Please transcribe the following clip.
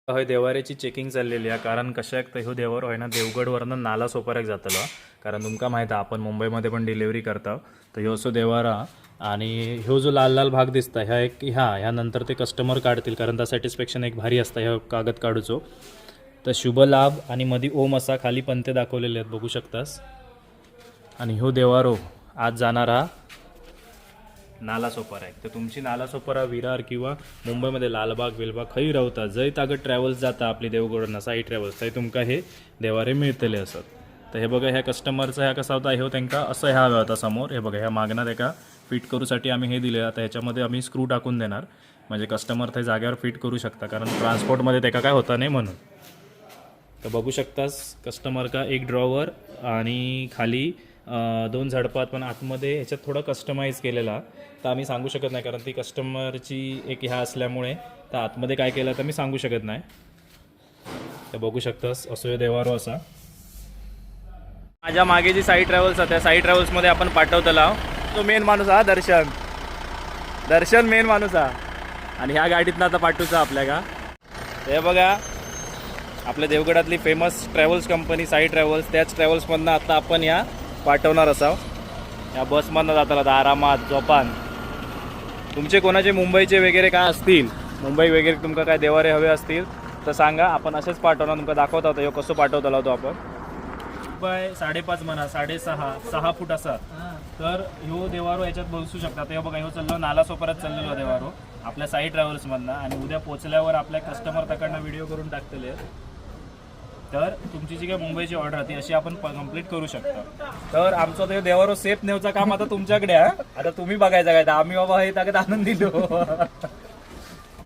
हय देवाऱ्याची चेकिंग चाललेली आहे कारण कशाक तर ह्यो देवारो आहे ना देवगडवरनं नाला सोपाऱ्याक जातलो कारण तुमका माहिती आहे आपण मुंबईमध्ये पण डिलिव्हरी करता तर ह्यो असो देवारा आणि ह्यो जो लाल लाल भाग दिसता ह्यानंतर ते कस्टमर काढतील कारण त्या सॅटिस्फॅक्शन एक भारी असता ह्या कागद काढूचो तर शुभ लाभ आणि मधी ओम असा खाली पंते दाखवलेले आहेत बघू शकतास आणि ह्यो देवारो आज जाणारा नाला सोपारा आहे तर तुमची नाला सोपारा विरार किंवा मुंबईमध्ये लालबाग विलबाग खंय रावता जय तागत ट्रॅव्हल्स जाता आपली देवगडना साई ट्रॅव्हल्स थंय तुमका हे देवारे मिळतले असत तर हे बघा ह्या कस्टमरचा ह्या कसा होता ह्यो त्यांना असं ह्या होता समोर हे बघा ह्या मागण्यात एका फिट करूसाठी आम्ही हे दिले आता ह्याच्यामध्ये आम्ही स्क्रू टाकून देणार म्हणजे कस्टमर ते जागेवर फिट करू शकता कारण ट्रान्सपोर्टमध्ये त्याका काय होता नाही म्हणून तर बघू शकतास कस्टमर का एक ड्रॉवर आणि खाली दोन झडपात पण आतमध्ये ह्याच्यात थोडं कस्टमाइज केलेला तर आम्ही सांगू शकत नाही कारण ती कस्टमरची एक ह्या असल्यामुळे तर आतमध्ये काय केलं तर मी सांगू शकत नाही तर बघू शकतास असो देवारो असा माझ्या मागे जी साई ट्रॅव्हल्स आहे त्या साई ट्रॅव्हल्समध्ये आपण पाठवतला तो मेन माणूस हा दर्शन मेन माणूस हा आणि ह्या गाडीतनं आता पाठवूचा आपल्या का हे बघा आपल्या देवगडातली famous travels company Sai travels त्याच ट्रॅव्हल्समधनं आता आपण या पाठवणार असाव या बसमधनं जाताला आरामात जोपान तुमचे कोणाचे मुंबईचे वगैरे काय असतील मुंबई वगैरे तुमका काय देवारे हवे असतील तर सांगा आपण असेच पाठवणार तुमका दाखवता होता ह्यो कसं पाठवतला होतो आपण बाय 5.5 म्हणा 6.5 फूट असा तर ह्यो देवारो याच्यात बसू शकता हे बघा ह्यो चाललो नाला सोपाऱ्यात चाललेलो देवारो आपल्या साई ट्रॅव्हल्समधनं आणि उद्या पोचल्यावर आपल्या कस्टमर त्याकडनं व्हिडिओ करून टाकतले तर तुमची जी काही मुंबईची ऑर्डर होती अशी आपण कंप्लीट करू शकता तर आमचं ते देवारो सेफ नेवचं काम आता तुमच्याकडे आहे आता तुम्ही बघायचं काय आम्ही बाबा हे ताकद आनंद दिलो